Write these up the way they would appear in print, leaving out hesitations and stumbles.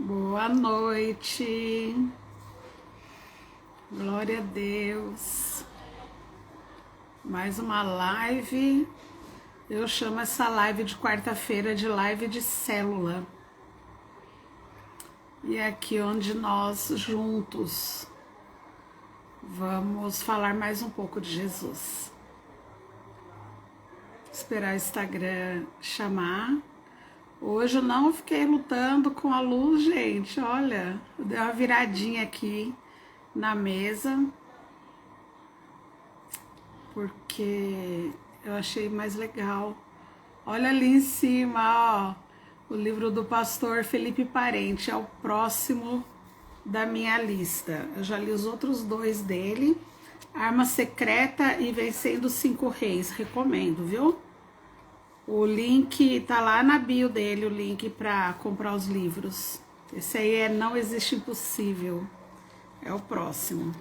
Boa noite, glória a Deus. Mais uma live. Eu chamo essa live de quarta-feira de live de célula. E é aqui onde nós juntos vamos falar mais um pouco de Jesus. Esperar o Instagram chamar. Hoje eu não fiquei lutando com a luz, gente. Olha, eu dei uma viradinha aqui na mesa, porque eu achei mais legal. Olha ali em cima, ó, o livro do pastor Felipe Parente, é o próximo da minha lista. Eu já li os outros dois dele, Arma Secreta e Vencendo os 5 Reis, recomendo, viu? O link tá lá na bio dele, o link para comprar os livros. Esse aí é Não Existe Impossível. É o próximo.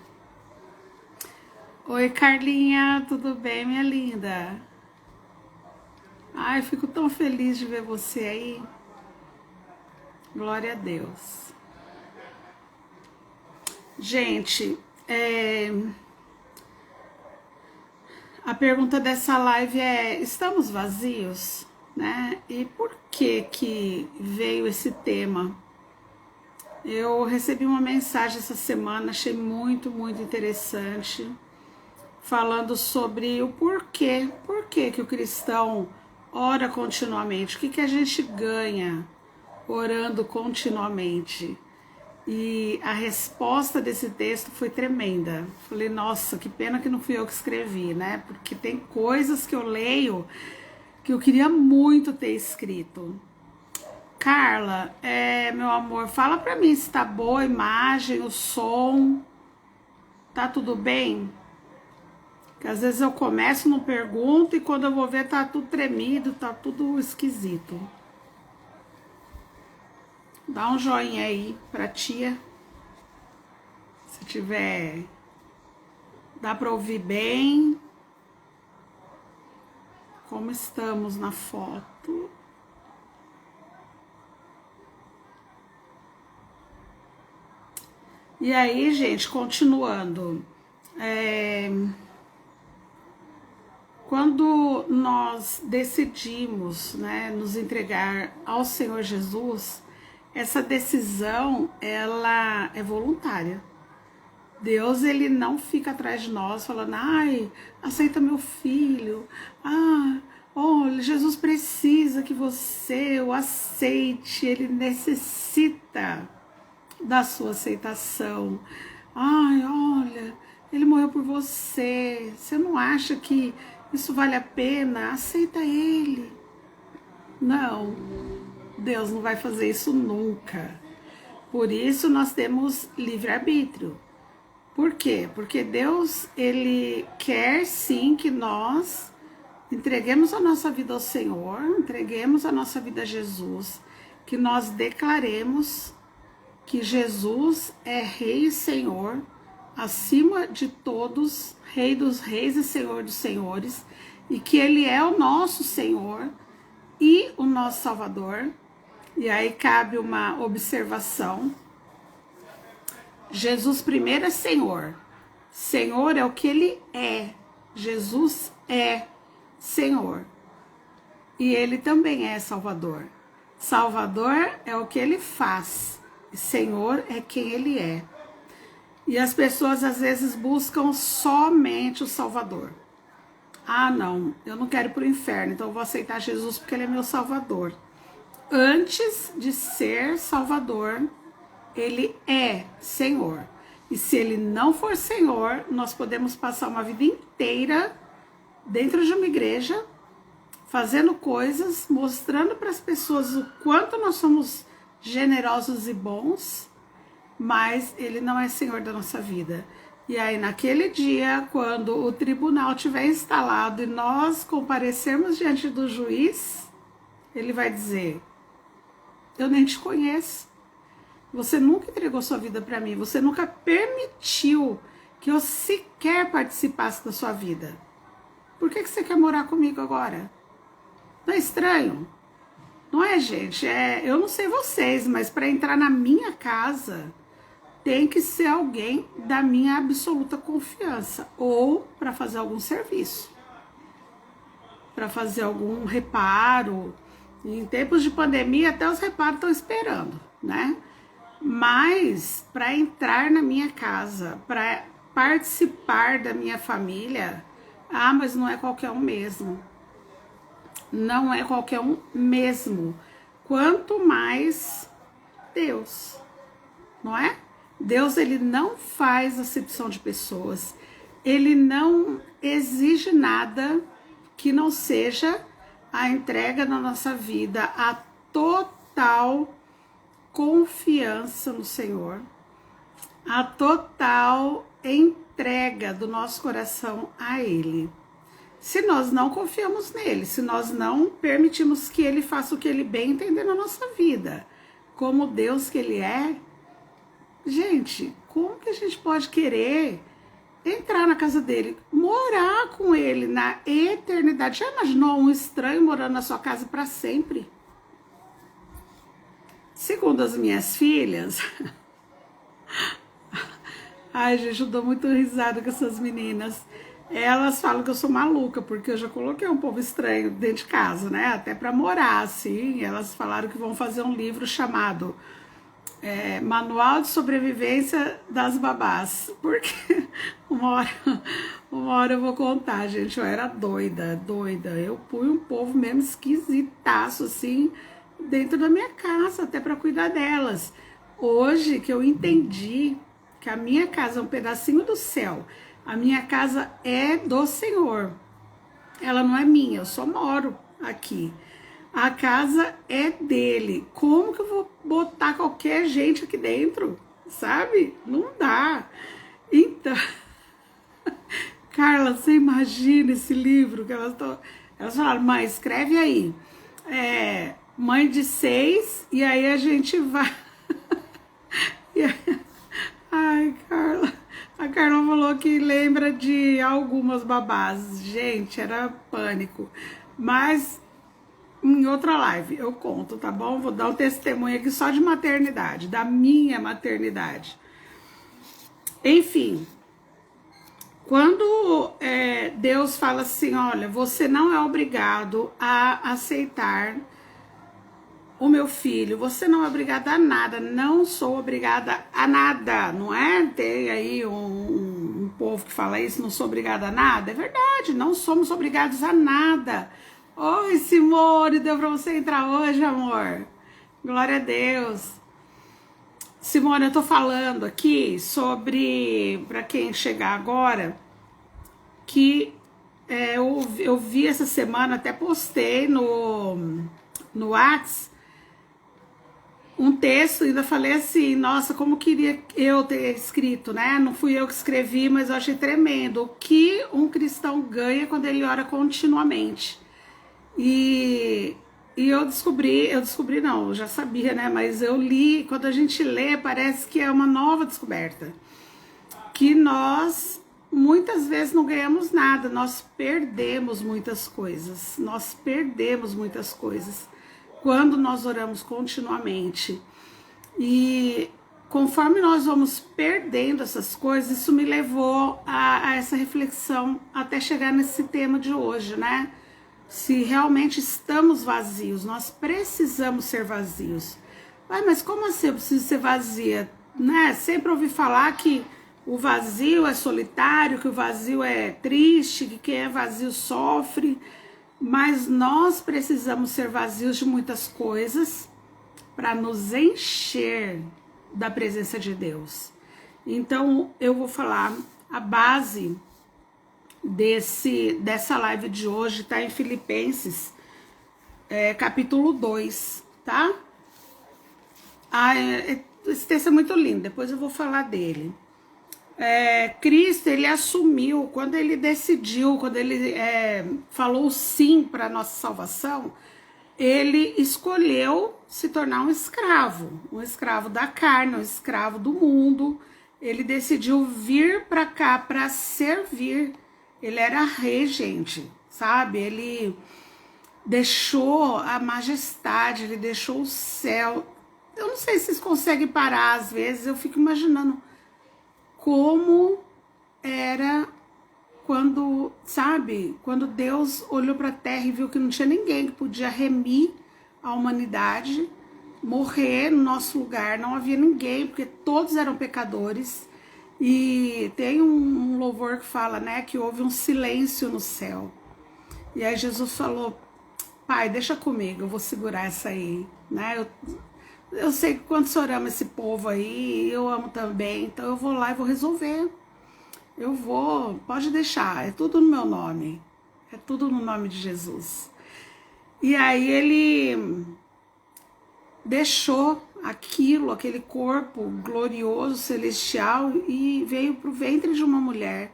Oi, Carlinha, tudo bem, minha linda? Ai, fico tão feliz de ver você aí. Glória a Deus. Gente, a pergunta dessa live é: estamos vazios, né? E por que veio esse tema? Eu recebi uma mensagem essa semana, achei muito interessante, falando sobre o porquê. Por que o cristão ora continuamente? O que a gente ganha orando continuamente? E a resposta desse texto foi tremenda. Falei, nossa, que pena que não fui eu que escrevi, né? Porque tem coisas que eu leio que eu queria muito ter escrito. Carla, meu amor, fala pra mim se tá boa a imagem, o som, tá tudo bem? Porque às vezes eu começo, não pergunto, e quando eu vou ver tá tudo tremido, tá tudo esquisito. Dá um joinha aí pra tia. Se tiver, dá pra ouvir bem. Como estamos na foto. E aí, gente, continuando. Quando nós decidimos, né, nos entregar ao Senhor Jesus, essa decisão, ela é voluntária. Deus, ele não fica atrás de nós falando, ai, aceita meu filho, olha, Jesus precisa que você o aceite, ele necessita da sua aceitação. Ai, olha, ele morreu por você, você não acha que isso vale a pena? Aceita ele. Não, Deus não vai fazer isso nunca. Por isso nós temos livre-arbítrio. Por quê? Porque Deus, ele quer sim que nós entreguemos a nossa vida ao Senhor, entreguemos a nossa vida a Jesus, que nós declaremos que Jesus é Rei e Senhor, acima de todos, Rei dos Reis e Senhor dos Senhores, e que Ele é o nosso Senhor e o nosso Salvador. E aí cabe uma observação. Jesus primeiro é Senhor. Senhor é o que Ele é. Jesus é Senhor. E Ele também é Salvador. Salvador é o que Ele faz. Senhor é quem Ele é. E as pessoas às vezes buscam somente o Salvador. Ah, não, eu não quero ir para o inferno, então eu vou aceitar Jesus porque Ele é meu Salvador. Antes de ser Salvador, Ele é Senhor. E se Ele não for Senhor, nós podemos passar uma vida inteira dentro de uma igreja, fazendo coisas, mostrando para as pessoas o quanto nós somos generosos e bons, mas Ele não é Senhor da nossa vida. E aí naquele dia, quando o tribunal estiver instalado e nós comparecermos diante do juiz, Ele vai dizer, eu nem te conheço, você nunca entregou sua vida para mim, você nunca permitiu que eu sequer participasse da sua vida. Por que você quer morar comigo agora? Não é estranho? Não é, gente? Eu não sei vocês, mas para entrar na minha casa tem que ser alguém da minha absoluta confiança ou para fazer algum serviço, para fazer algum reparo. Em tempos de pandemia, até os reparos estão esperando, né? Mas para entrar na minha casa, para participar da minha família, mas não é qualquer um mesmo. Não é qualquer um mesmo. Quanto mais Deus, não é? Deus, ele não faz acepção de pessoas. Ele não exige nada que não seja a entrega na nossa vida, a total confiança no Senhor, a total entrega do nosso coração a Ele. Se nós não confiamos nele, se nós não permitimos que ele faça o que ele bem entender na nossa vida, como Deus que ele é, gente, como que a gente pode querer entrar na casa dele, morar com ele na eternidade? Já imaginou um estranho morando na sua casa para sempre? Segundo as minhas filhas, ai, gente, eu dou muito risada com essas meninas. Elas falam que eu sou maluca, porque eu já coloquei um povo estranho dentro de casa, né? Até para morar, assim. Elas falaram que vão fazer um livro chamado Manual de Sobrevivência das Babás. Porque uma hora eu vou contar, gente. Eu era doida. Eu pus um povo mesmo esquisitaço, assim, dentro da minha casa, até para cuidar delas. Hoje que eu entendi que a minha casa é um pedacinho do céu, a minha casa é do Senhor, ela não é minha, eu só moro aqui. A casa é dele. Como que eu vou botar qualquer gente aqui dentro? Sabe? Não dá. Então, Carla, você imagina esse livro que elas falaram, mãe, escreve aí. Mãe de 6, e aí a gente vai. Ai, Carla. A Carla falou que lembra de algumas babás. Gente, era pânico. Mas em outra live eu conto, tá bom? Vou dar um testemunho aqui só de maternidade, da minha maternidade. Enfim, quando Deus fala assim, olha, você não é obrigado a aceitar o meu filho, você não é obrigada a nada, não sou obrigada a nada, não é? Tem aí um povo que fala isso, não sou obrigada a nada. É verdade, não somos obrigados a nada. Oi, Simone, deu pra você entrar hoje, amor? Glória a Deus. Simone, eu tô falando aqui sobre, pra quem chegar agora, que eu vi essa semana, até postei no WhatsApp, um texto, ainda falei assim, nossa, como queria eu ter escrito, né? Não fui eu que escrevi, mas eu achei tremendo. O que um cristão ganha quando ele ora continuamente. E eu descobri não, eu já sabia, né? Mas eu li, quando a gente lê, parece que é uma nova descoberta. Que nós, muitas vezes, não ganhamos nada, nós perdemos muitas coisas. Quando nós oramos continuamente. E conforme nós vamos perdendo essas coisas, isso me levou a essa reflexão até chegar nesse tema de hoje, né? Se realmente estamos vazios, nós precisamos ser vazios. Mas como assim eu preciso ser vazia? Né? Sempre ouvi falar que o vazio é solitário, que o vazio é triste, que quem é vazio sofre. Mas nós precisamos ser vazios de muitas coisas para nos encher da presença de Deus. Então, eu vou falar, a base dessa live de hoje está em Filipenses, capítulo 2, tá? Esse texto é muito lindo, depois eu vou falar dele. Cristo, ele assumiu, quando ele decidiu, quando ele falou sim para a nossa salvação, ele escolheu se tornar um escravo da carne, um escravo do mundo. Ele decidiu vir para cá para servir. Ele era rei, gente, sabe? Ele deixou a majestade, ele deixou o céu. Eu não sei se vocês conseguem parar, às vezes eu fico imaginando como era quando, sabe, quando Deus olhou para a terra e viu que não tinha ninguém que podia remir a humanidade, morrer no nosso lugar, não havia ninguém, porque todos eram pecadores. E tem um louvor que fala, né, que houve um silêncio no céu. E aí Jesus falou: Pai, deixa comigo, eu vou segurar essa aí, né? Eu sei que quando o Senhor ama esse povo aí, eu amo também, então eu vou lá e vou resolver. Eu vou, pode deixar, é tudo no meu nome, é tudo no nome de Jesus. E aí ele deixou aquele corpo glorioso, celestial, e veio para o ventre de uma mulher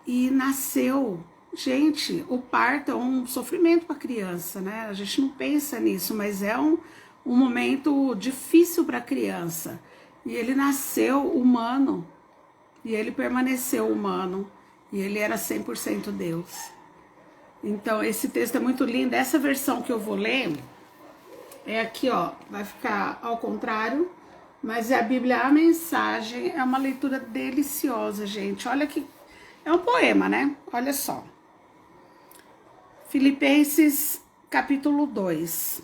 e nasceu. Gente, o parto é um sofrimento para a criança, né? A gente não pensa nisso, mas é um momento difícil para a criança. E ele nasceu humano, e ele permaneceu humano, e ele era 100% Deus. Então, esse texto é muito lindo. Essa versão que eu vou ler é aqui, ó, vai ficar ao contrário, mas é a Bíblia, a Mensagem. É uma leitura deliciosa, gente. Olha que é um poema, né? Olha só. Filipenses capítulo 2,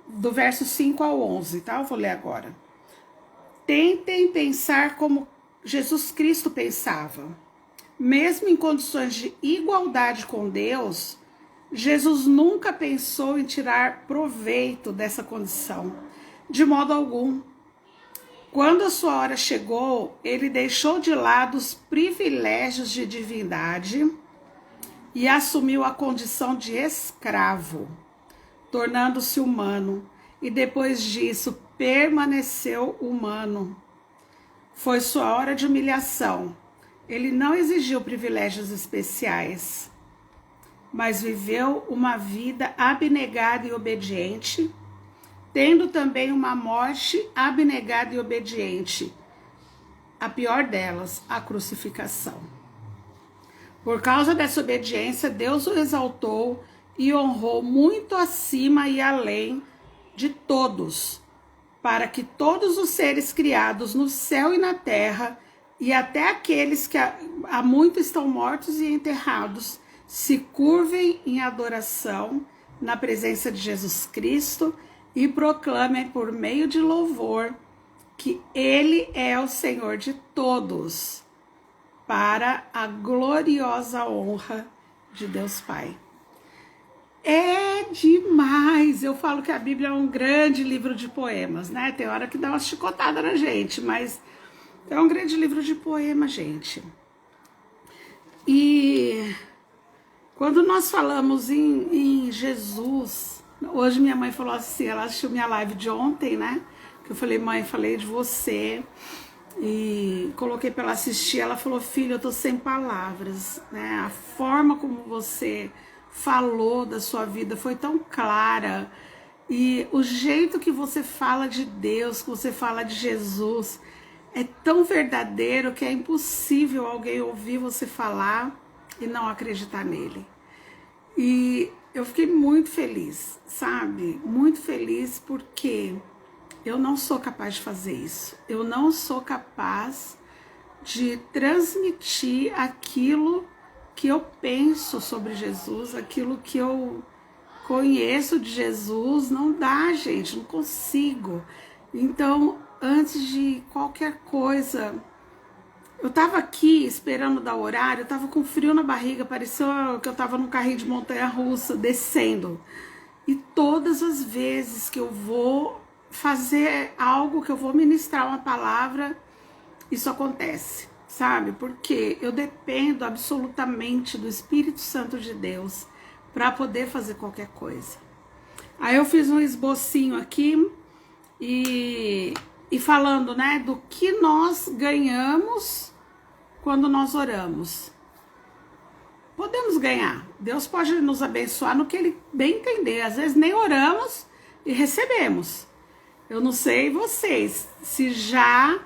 do verso 5 ao 11, tá? Eu vou ler agora. Tentem pensar como Jesus Cristo pensava. Mesmo em condições de igualdade com Deus, Jesus nunca pensou em tirar proveito dessa condição, de modo algum. Quando a sua hora chegou, ele deixou de lado os privilégios de divindade e assumiu a condição de escravo, tornando-se humano, e depois disso permaneceu humano. Foi sua hora de humilhação. Ele não exigiu privilégios especiais, mas viveu uma vida abnegada e obediente, tendo também uma morte abnegada e obediente, a pior delas, a crucificação. Por causa dessa obediência, Deus o exaltou e honrou muito acima e além de todos, para que todos os seres criados no céu e na terra, e até aqueles que há muito estão mortos e enterrados, se curvem em adoração na presença de Jesus Cristo e proclamem por meio de louvor que Ele é o Senhor de todos, para a gloriosa honra de Deus Pai. É demais! Eu falo que a Bíblia é um grande livro de poemas, né? Tem hora que dá uma chicotada na gente, mas é um grande livro de poemas, gente. E quando nós falamos em Jesus, hoje minha mãe falou assim, ela assistiu minha live de ontem, né? Que eu falei, mãe, falei de você, e coloquei para ela assistir. Ela falou, filha, eu tô sem palavras, né? A forma como você falou da sua vida foi tão clara, e o jeito que você fala de Deus, que você fala de Jesus, é tão verdadeiro que é impossível alguém ouvir você falar e não acreditar nele. E eu fiquei muito feliz, sabe? Muito feliz, porque eu não sou capaz de fazer isso. Eu não sou capaz de transmitir aquilo que eu penso sobre Jesus, aquilo que eu conheço de Jesus. Não dá, gente, não consigo. Então, antes de qualquer coisa, eu tava aqui esperando dar o horário, eu tava com frio na barriga, pareceu que eu tava num carrinho de montanha-russa, descendo. E todas as vezes que eu vou fazer algo, que eu vou ministrar uma palavra, isso acontece, sabe? Porque eu dependo absolutamente do Espírito Santo de Deus para poder fazer qualquer coisa. Aí eu fiz um esbocinho aqui e falando, né, do que nós ganhamos quando nós oramos. Podemos ganhar. Deus pode nos abençoar no que Ele bem entender. Às vezes nem oramos e recebemos. Eu não sei vocês, se já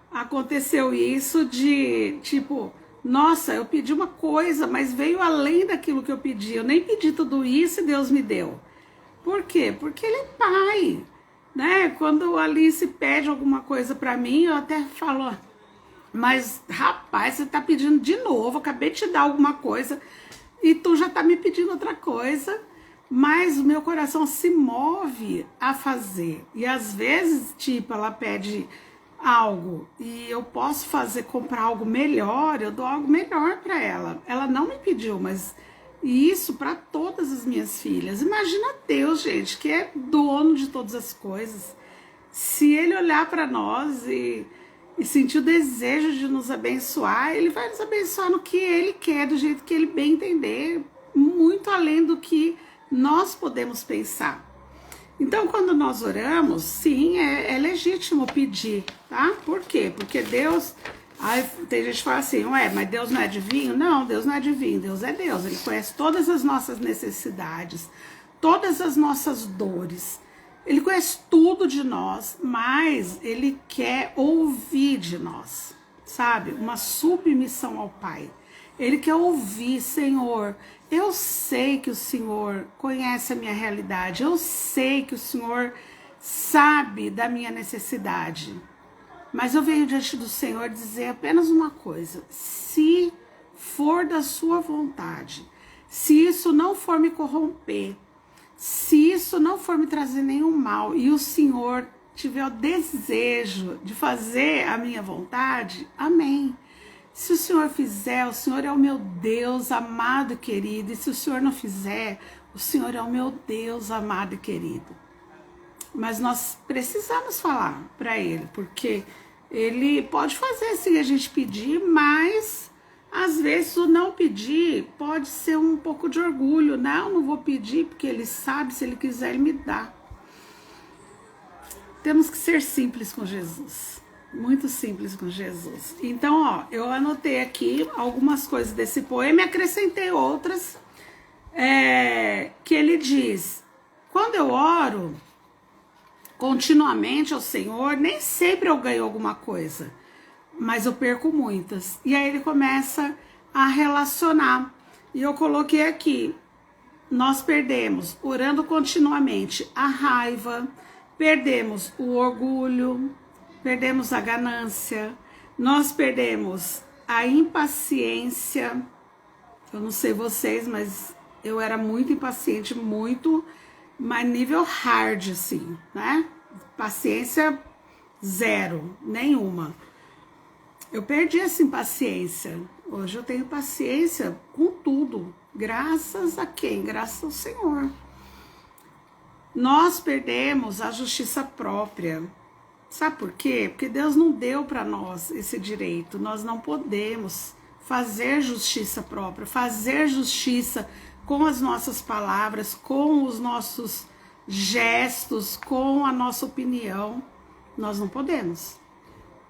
aconteceu isso de, tipo, Nossa, eu pedi uma coisa, mas veio além daquilo que eu pedi. Eu nem pedi tudo isso e Deus me deu. Por quê? Porque Ele é Pai, né? Quando a Alice pede alguma coisa para mim, eu até falo, mas rapaz, você tá pedindo de novo, acabei de te dar alguma coisa e tu já tá me pedindo outra coisa, mas o meu coração se move a fazer. E às vezes, tipo, ela pede algo e eu posso fazer, comprar algo melhor, eu dou algo melhor para ela. Ela não me pediu, mas isso para todas as minhas filhas. Imagina Deus, gente, que é dono de todas as coisas. Se Ele olhar para nós e sentir o desejo de nos abençoar, Ele vai nos abençoar no que Ele quer, do jeito que Ele bem entender, muito além do que nós podemos pensar. Então, quando nós oramos, sim, é legítimo pedir, tá? Por quê? Porque Deus... Aí tem gente que fala assim, ué, mas Deus não é divino? Não, Deus não é divino, Deus é Deus. Ele conhece todas as nossas necessidades, todas as nossas dores. Ele conhece tudo de nós, mas Ele quer ouvir de nós, sabe? Uma submissão ao Pai. Ele quer ouvir, Senhor, eu sei que o Senhor conhece a minha realidade, eu sei que o Senhor sabe da minha necessidade, mas eu venho diante do Senhor dizer apenas uma coisa: se for da sua vontade, se isso não for me corromper, se isso não for me trazer nenhum mal e o Senhor tiver o desejo de fazer a minha vontade, amém. Se o Senhor fizer, o Senhor é o meu Deus amado e querido. E se o Senhor não fizer, o Senhor é o meu Deus amado e querido. Mas nós precisamos falar para Ele, porque Ele pode fazer se a gente pedir, mas às vezes o não pedir pode ser um pouco de orgulho. Não vou pedir porque Ele sabe, se Ele quiser, Ele me dá. Temos que ser simples com Jesus. Muito simples com Jesus. Então, ó, eu anotei aqui algumas coisas desse poema e acrescentei outras que ele diz: quando eu oro continuamente ao Senhor, nem sempre eu ganho alguma coisa, mas eu perco muitas. E aí ele começa a relacionar. E eu coloquei aqui: nós perdemos, orando continuamente, a raiva, perdemos o orgulho, perdemos a ganância, nós perdemos a impaciência. Eu não sei vocês, mas eu era muito impaciente, muito, mas nível hard, assim, né? Paciência zero, nenhuma. Eu perdi essa impaciência. Hoje eu tenho paciência com tudo. Graças a quem? Graças ao Senhor. Nós perdemos a justiça própria. Sabe por quê? Porque Deus não deu para nós esse direito. Nós não podemos fazer justiça própria, fazer justiça com as nossas palavras, com os nossos gestos, com a nossa opinião. Nós não podemos.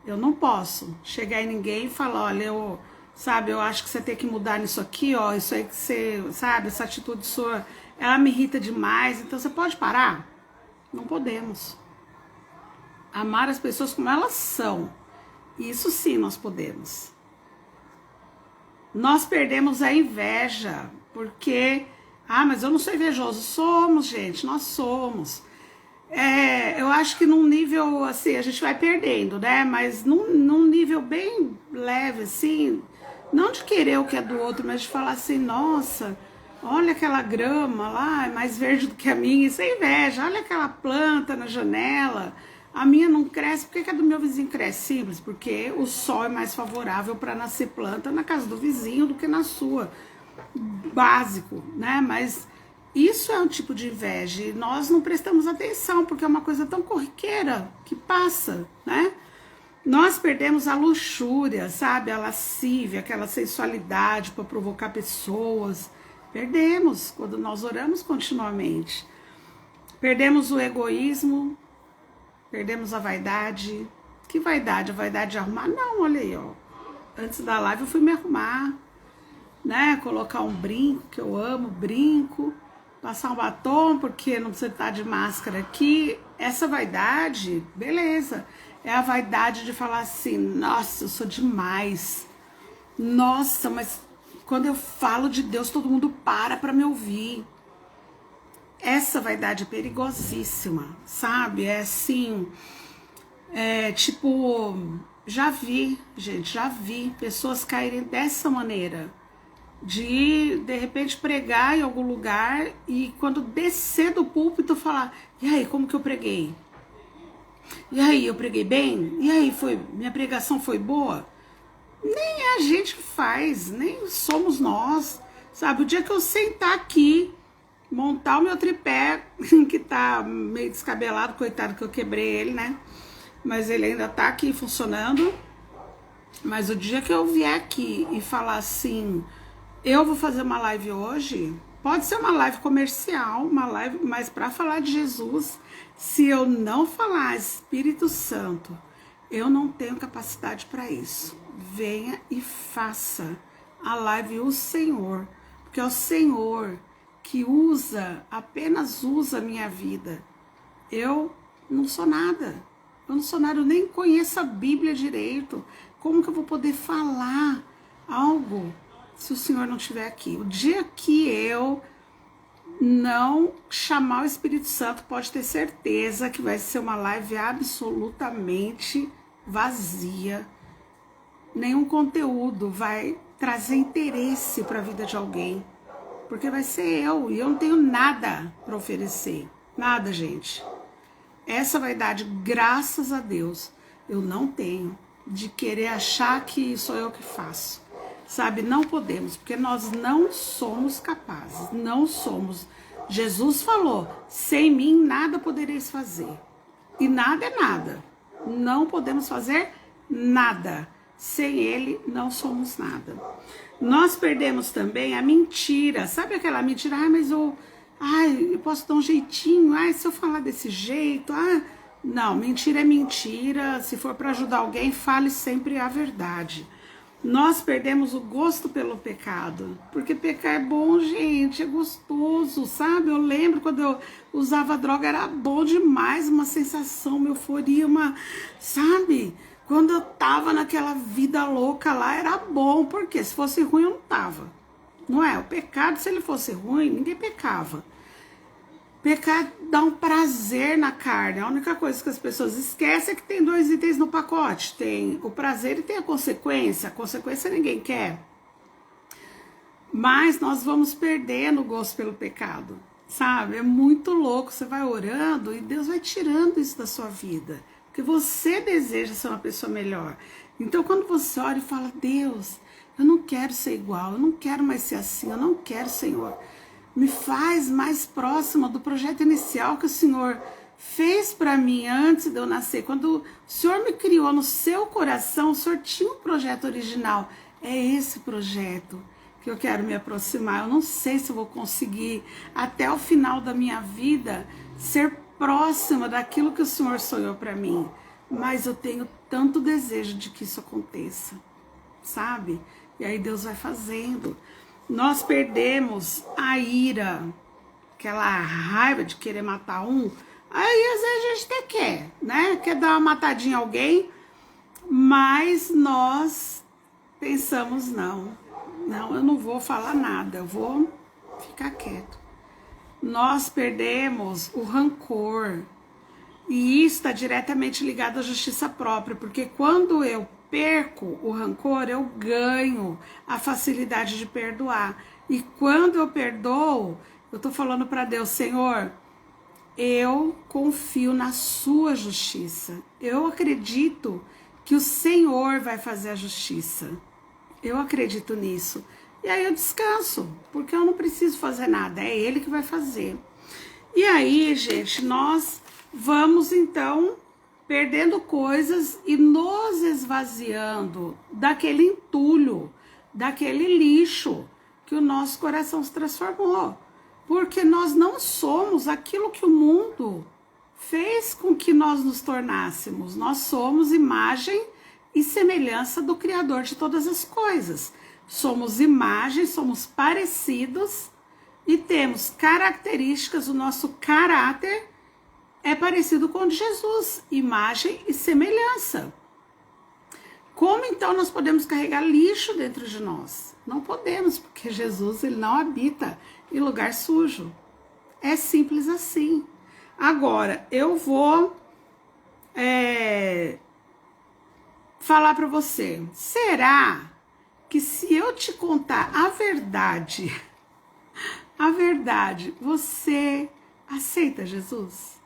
Eu não posso chegar em ninguém e falar, olha, eu acho que você tem que mudar nisso aqui, ó, isso aí que você, sabe, essa atitude sua, ela me irrita demais, então você pode parar? Não podemos. Amar as pessoas como elas são. Isso sim nós podemos. Nós perdemos a inveja, porque, mas eu não sou invejoso. Somos, gente, nós somos. Eu acho que num nível, assim, a gente vai perdendo, né? Mas num nível bem leve, assim, não de querer o que é do outro, mas de falar assim, nossa, olha aquela grama lá, é mais verde do que a minha, isso é inveja. Olha aquela planta na janela, a minha não cresce, por que a do meu vizinho cresce? Simples, porque o sol é mais favorável para nascer planta na casa do vizinho do que na sua. Básico, né? Mas isso é um tipo de inveja e nós não prestamos atenção, porque é uma coisa tão corriqueira que passa, né? Nós perdemos a luxúria, sabe? A lascívia, aquela sensualidade para provocar pessoas. Perdemos quando nós oramos continuamente. Perdemos o egoísmo, perdemos a vaidade. Que vaidade? A vaidade de arrumar? Não, olha aí, ó. Antes da live eu fui me arrumar, né? Colocar um brinco, que eu amo, brinco. Passar um batom, porque não precisa estar de máscara aqui. Essa vaidade, beleza. É a vaidade de falar assim, nossa, eu sou demais. Nossa, mas quando eu falo de Deus, todo mundo para me ouvir. Essa vaidade é perigosíssima, sabe? É assim, tipo, já vi, gente, já vi pessoas caírem dessa maneira. De repente pregar em algum lugar e quando descer do púlpito falar, e aí, como que eu preguei? E aí, eu preguei bem? E aí, minha pregação foi boa? Nem é a gente que faz, nem somos nós, sabe? O dia que eu sentar aqui, montar o meu tripé, que tá meio descabelado, coitado que eu quebrei ele, né? Mas ele ainda tá aqui funcionando. Mas o dia que eu vier aqui e falar assim, eu vou fazer uma live hoje, pode ser uma live comercial, uma live, mas para falar de Jesus, se eu não falar Espírito Santo, eu não tenho capacidade para isso. Venha e faça a live o Senhor, porque é o Senhor que apenas usa a minha vida. Eu não sou nada. Eu não sou nada, eu nem conheço a Bíblia direito. Como que eu vou poder falar algo se o Senhor não estiver aqui? O dia que eu não chamar o Espírito Santo, pode ter certeza que vai ser uma live absolutamente vazia. Nenhum conteúdo vai trazer interesse para a vida de alguém. Porque vai ser eu, e eu não tenho nada para oferecer. Nada, gente. Essa vaidade, graças a Deus, eu não tenho, de querer achar que sou eu que faço. Sabe, não podemos, porque nós não somos capazes, não somos. Jesus falou, sem mim nada podereis fazer. E nada é nada. Não podemos fazer nada. Sem ele, não somos nada. Nós perdemos também a mentira. Sabe aquela mentira? Mas eu posso dar um jeitinho. Se eu falar desse jeito. Não, mentira é mentira. Se for para ajudar alguém, fale sempre a verdade. Nós perdemos o gosto pelo pecado. Porque pecar é bom, gente. É gostoso, sabe? Eu lembro quando eu usava droga, era bom demais. Uma sensação, uma euforia, sabe? Quando eu tava naquela vida louca lá, era bom. Porque se fosse ruim, eu não tava. Não é? O pecado, se ele fosse ruim, ninguém pecava. Pecar dá um prazer na carne. A única coisa que as pessoas esquecem é que tem 2 itens no pacote. Tem o prazer e tem a consequência. A consequência ninguém quer. Mas nós vamos perdendo o gosto pelo pecado. Sabe? É muito louco. Você vai orando e Deus vai tirando isso da sua vida. Porque você deseja ser uma pessoa melhor. Então quando você ora e fala, Deus, eu não quero ser igual. Eu não quero mais ser assim. Eu não quero, Senhor. Me faz mais próxima do projeto inicial que o Senhor fez para mim antes de eu nascer. Quando o Senhor me criou no seu coração, o Senhor tinha um projeto original. É esse projeto que eu quero me aproximar. Eu não sei se eu vou conseguir, até o final da minha vida, ser próxima daquilo que o Senhor sonhou para mim. Mas eu tenho tanto desejo de que isso aconteça, sabe? E aí Deus vai fazendo. Nós perdemos a ira, aquela raiva de querer matar um. Aí às vezes a gente até quer, né? Quer dar uma matadinha em alguém, mas nós pensamos, não, eu não vou falar nada, eu vou ficar quieto. Nós perdemos o rancor, e isso está diretamente ligado à justiça própria, porque quando eu perco o rancor, eu ganho a facilidade de perdoar. E quando eu perdoo, eu tô falando para Deus, Senhor, eu confio na sua justiça. Eu acredito que o Senhor vai fazer a justiça. Eu acredito nisso. E aí eu descanso, porque eu não preciso fazer nada, é Ele que vai fazer. E aí, gente, nós vamos então perdendo coisas e nos esvaziando daquele entulho, daquele lixo que o nosso coração se transformou. Porque nós não somos aquilo que o mundo fez com que nós nos tornássemos. Nós somos imagem e semelhança do Criador de todas as coisas. Somos imagem, somos parecidos e temos características, o nosso caráter é parecido com o de Jesus, imagem e semelhança. Como então nós podemos carregar lixo dentro de nós? Não podemos, porque Jesus ele não habita em lugar sujo. É simples assim. Agora, eu vou falar para você, será que se eu te contar a verdade, você aceita Jesus?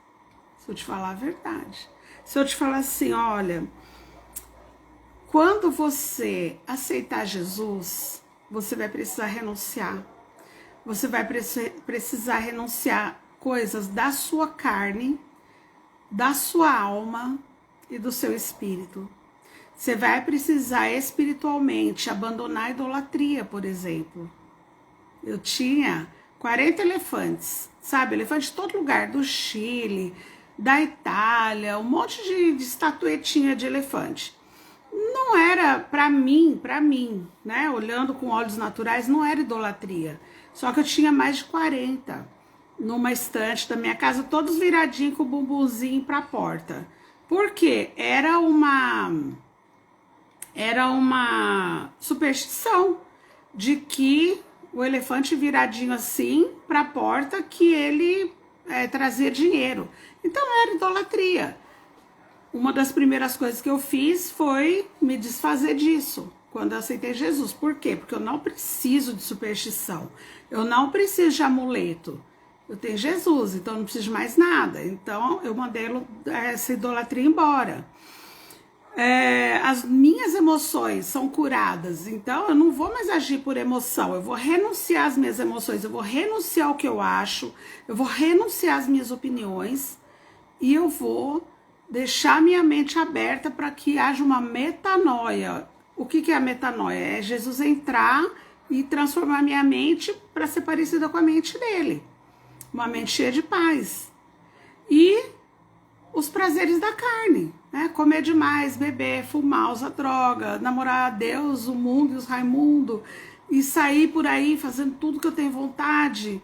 Se eu te falar a verdade. Se eu te falar assim, olha, quando você aceitar Jesus, você vai precisar renunciar. Você vai precisar renunciar coisas da sua carne, da sua alma e do seu espírito. Você vai precisar espiritualmente abandonar a idolatria, por exemplo. Eu tinha 40 elefantes, sabe? Elefante de todo lugar, do Chile, da Itália, um monte de estatuetinha de elefante. Não era, para mim, né? Olhando com olhos naturais, não era idolatria. Só que eu tinha mais de 40 numa estante da minha casa, todos viradinhos com o bumbumzinho para a porta. Por quê? Era uma superstição de que o elefante viradinho assim para a porta, que ele trazia dinheiro. Então era idolatria. Uma das primeiras coisas que eu fiz foi me desfazer disso quando eu aceitei Jesus. Por quê? Porque eu não preciso de superstição. Eu não preciso de amuleto. Eu tenho Jesus, então eu não preciso de mais nada. Então eu mandei essa idolatria embora. As minhas emoções são curadas, então eu não vou mais agir por emoção, eu vou renunciar às minhas emoções, eu vou renunciar ao que eu acho, eu vou renunciar às minhas opiniões e eu vou deixar minha mente aberta para que haja uma metanoia. O que é a metanoia? É Jesus entrar e transformar minha mente para ser parecida com a mente dele, uma mente cheia de paz. E os prazeres da carne, né? Comer demais, beber, fumar, usar droga, namorar a Deus, o mundo e os Raimundo, e sair por aí fazendo tudo que eu tenho vontade.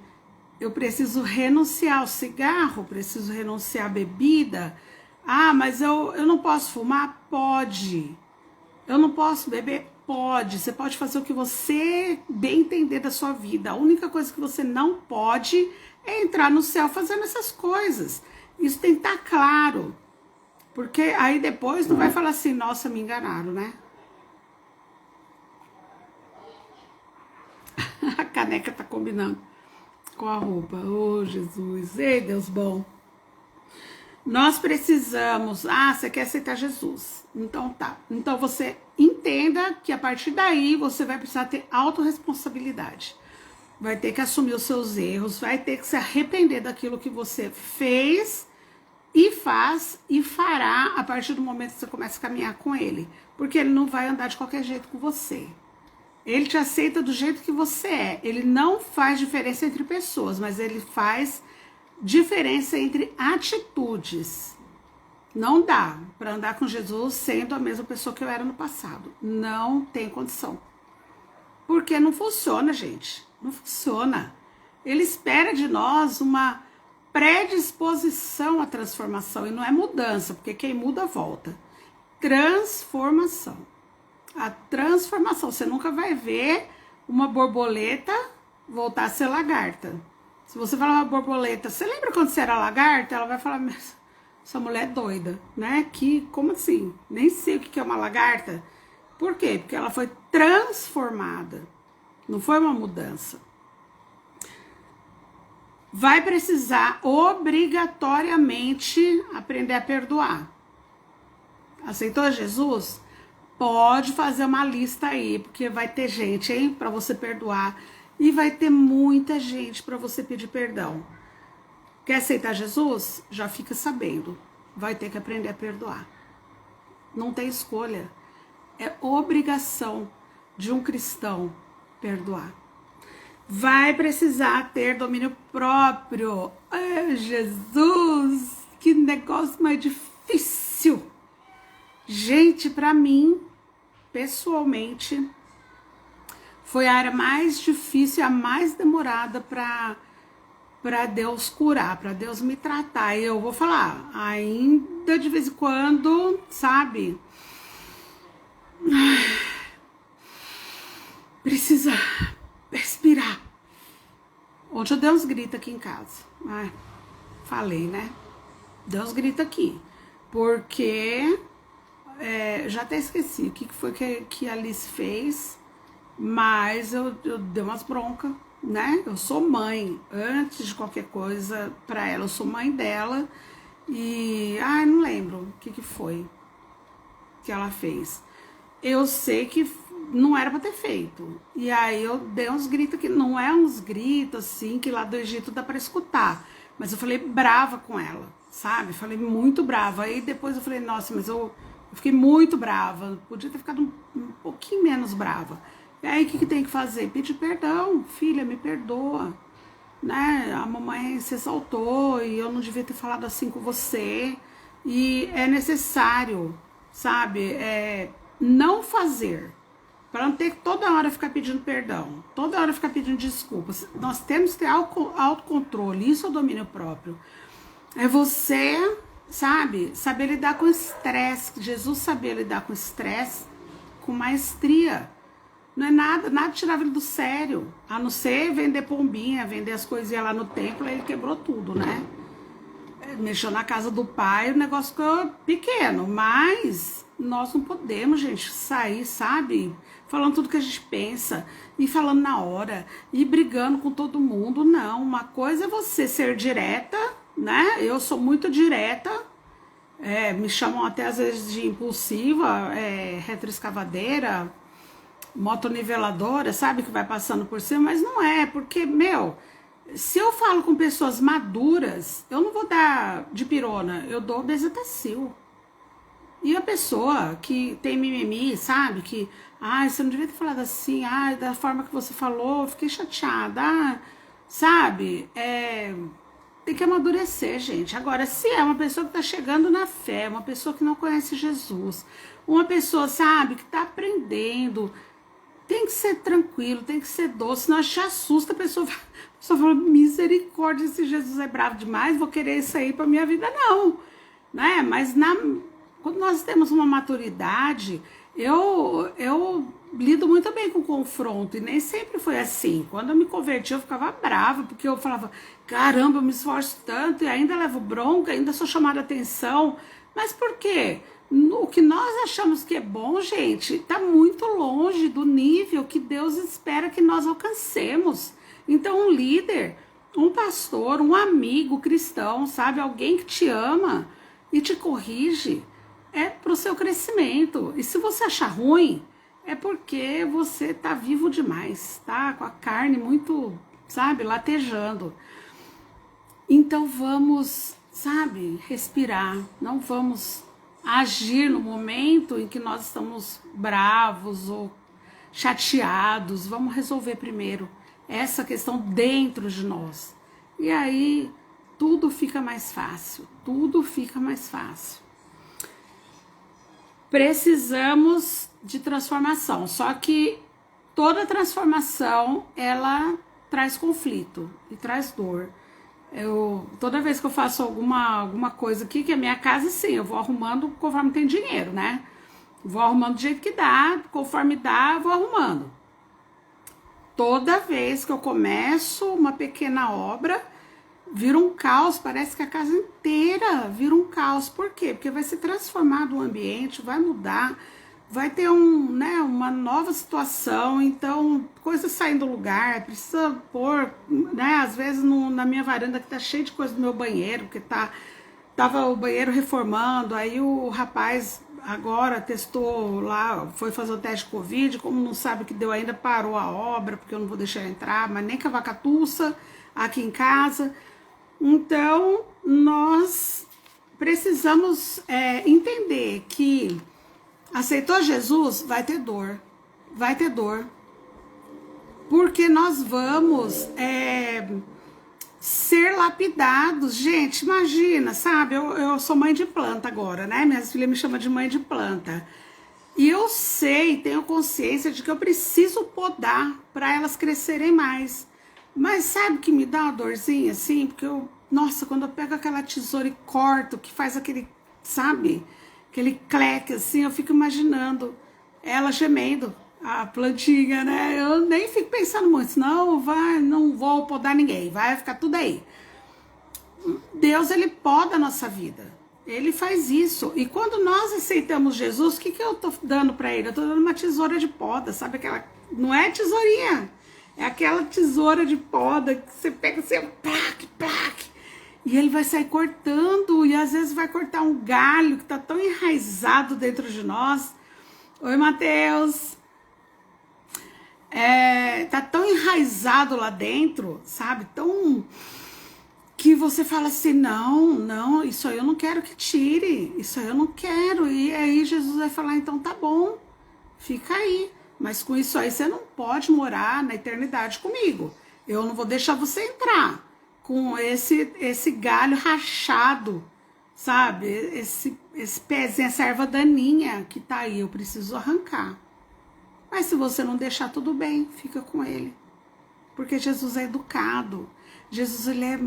Eu preciso renunciar ao cigarro, preciso renunciar à bebida. Ah, mas eu não posso fumar? Pode. Eu não posso beber? Pode. Você pode fazer o que você bem entender da sua vida. A única coisa que você não pode é entrar no céu fazendo essas coisas. Isso tem que estar claro, porque aí depois não vai falar assim, nossa, me enganaram, né? A caneca tá combinando com a roupa. Oh, Jesus, ei, Deus bom. Nós precisamos, você quer aceitar Jesus, então tá. Então você entenda que a partir daí você vai precisar ter autorresponsabilidade. Vai ter que assumir os seus erros, vai ter que se arrepender daquilo que você fez e faz e fará a partir do momento que você começa a caminhar com ele. Porque ele não vai andar de qualquer jeito com você. Ele te aceita do jeito que você é. Ele não faz diferença entre pessoas, mas ele faz diferença entre atitudes. Não dá para andar com Jesus sendo a mesma pessoa que eu era no passado. Não tem condição. Porque não funciona, gente. Não funciona. Ele espera de nós uma predisposição à transformação. E não é mudança, porque quem muda volta. Transformação. A transformação. Você nunca vai ver uma borboleta voltar a ser lagarta. Se você falar uma borboleta, você lembra quando você era lagarta? Ela vai falar, mas essa mulher é doida, né? Como assim? Nem sei o que é uma lagarta. Por quê? Porque ela foi transformada. Não foi uma mudança. Vai precisar obrigatoriamente aprender a perdoar. Aceitou Jesus? Pode fazer uma lista aí, porque vai ter gente, hein, para você perdoar. E vai ter muita gente para você pedir perdão. Quer aceitar Jesus? Já fica sabendo. Vai ter que aprender a perdoar. Não tem escolha. É obrigação de um cristão perdoar. Vai precisar ter domínio próprio. Ai, Jesus, que negócio mais difícil. Gente, para mim, pessoalmente, foi a área mais difícil, a mais demorada para Deus curar, para Deus me tratar. E eu vou falar, ainda de vez em quando, sabe? Precisa respirar. Ontem eu dei uns gritos aqui em casa. Falei, né? Deu uns gritos aqui. Porque já até esqueci o que foi que a Alice fez. Mas eu dei umas broncas, né? Eu sou mãe, antes de qualquer coisa pra ela, eu sou mãe dela. E, não lembro o que foi que ela fez. Eu sei que não era pra ter feito. E aí eu dei uns gritos que não é uns gritos assim que lá do Egito dá pra escutar. Mas eu falei brava com ela, sabe? Falei muito brava. Aí depois eu falei, nossa, mas eu fiquei muito brava. Podia ter ficado um pouquinho menos brava. E aí o que tem que fazer? Pedir perdão, filha, me perdoa. Né? A mamãe se exaltou e eu não devia ter falado assim com você. E é necessário, sabe? Não fazer. Para não ter que toda hora ficar pedindo perdão, toda hora ficar pedindo desculpas. Nós temos que ter autocontrole, isso é o domínio próprio. É você, sabe, saber lidar com estresse. Jesus sabia lidar com estresse com maestria. Não é nada tirava ele do sério. A não ser vender pombinha, vender as coisinhas lá no templo, aí ele quebrou tudo, né? Mexeu na casa do pai, o negócio ficou pequeno. Mas nós não podemos, gente, sair, sabe? Falando tudo que a gente pensa, e falando na hora, e brigando com todo mundo. Não, uma coisa é você ser direta, né? Eu sou muito direta. Me chamam até às vezes de impulsiva, retroescavadeira, motoniveladora, sabe, que vai passando por cima, mas não é, porque, se eu falo com pessoas maduras, eu não vou dar de pirona, eu dou bezetacil. E a pessoa que tem mimimi, sabe, que, você não devia ter falado assim, da forma que você falou, eu fiquei chateada, sabe, tem que amadurecer, gente. Agora, se é uma pessoa que tá chegando na fé, uma pessoa que não conhece Jesus, uma pessoa, sabe, que tá aprendendo, tem que ser tranquilo, tem que ser doce, senão já assusta a pessoa fala, misericórdia, se Jesus é bravo demais, vou querer isso aí pra minha vida, não, né? Mas quando nós temos uma maturidade, eu lido muito bem com o confronto, e nem sempre foi assim. Quando eu me converti, eu ficava brava, porque eu falava, caramba, eu me esforço tanto, e ainda levo bronca, ainda sou chamada a atenção, mas por quê? O que nós achamos que é bom, gente, está muito longe do nível que Deus espera que nós alcancemos. Então, um líder, um pastor, um amigo cristão, sabe? Alguém que te ama e te corrige, é para o seu crescimento. E se você achar ruim, é porque você está vivo demais, tá? Com a carne muito, sabe, latejando. Então, vamos, sabe, respirar. Não vamos agir no momento em que nós estamos bravos ou chateados. Vamos resolver primeiro essa questão dentro de nós. E aí tudo fica mais fácil, tudo fica mais fácil. Precisamos de transformação, só que toda transformação, ela traz conflito e traz dor. Toda vez que eu faço alguma coisa aqui, que é minha casa, sim, eu vou arrumando conforme tem dinheiro, né? Vou arrumando do jeito que dá, conforme dá, eu vou arrumando. Toda vez que eu começo uma pequena obra, vira um caos, parece que a casa inteira vira um caos. Por quê? Porque vai ser transformado o ambiente, vai mudar, vai ter uma nova situação, então coisas saem do lugar, precisa pôr, né? Às vezes na minha varanda que tá cheio de coisa do meu banheiro, porque tava o banheiro reformando, aí o rapaz agora testou lá, foi fazer o teste de Covid, como não sabe o que deu ainda, parou a obra, porque eu não vou deixar ele entrar, mas nem com a vaca-tussa aqui em casa. Então, nós precisamos entender que aceitou Jesus, vai ter dor, porque nós vamos ser lapidados. Gente, imagina, sabe, eu sou mãe de planta agora, né, minhas filhas me chamam de mãe de planta, e eu sei, tenho consciência de que eu preciso podar para elas crescerem mais, mas sabe que me dá uma dorzinha assim, porque nossa, quando eu pego aquela tesoura e corto, que faz aquele, sabe, aquele cleque assim, eu fico imaginando ela gemendo, a plantinha, né? Eu nem fico pensando muito, não vou podar ninguém, vai ficar tudo aí. Deus, ele poda a nossa vida. Ele faz isso. E quando nós aceitamos Jesus, o que eu tô dando para ele? Eu tô dando uma tesoura de poda, sabe aquela... Não é tesourinha, é aquela tesoura de poda que você pega assim, plac, plac, e ele vai sair cortando, e às vezes vai cortar um galho que tá tão enraizado dentro de nós. Oi, Mateus. Tá tão enraizado lá dentro, sabe? Tão... que você fala assim, não, isso aí eu não quero que tire, isso aí eu não quero. E aí Jesus vai falar, então tá bom, fica aí. Mas com isso aí você não pode morar na eternidade comigo. Eu não vou deixar você entrar com esse galho rachado, sabe? Esse pezinho, essa erva daninha que tá aí, eu preciso arrancar. Mas se você não deixar, tudo bem, fica com ele. Porque Jesus é educado. Jesus, ele é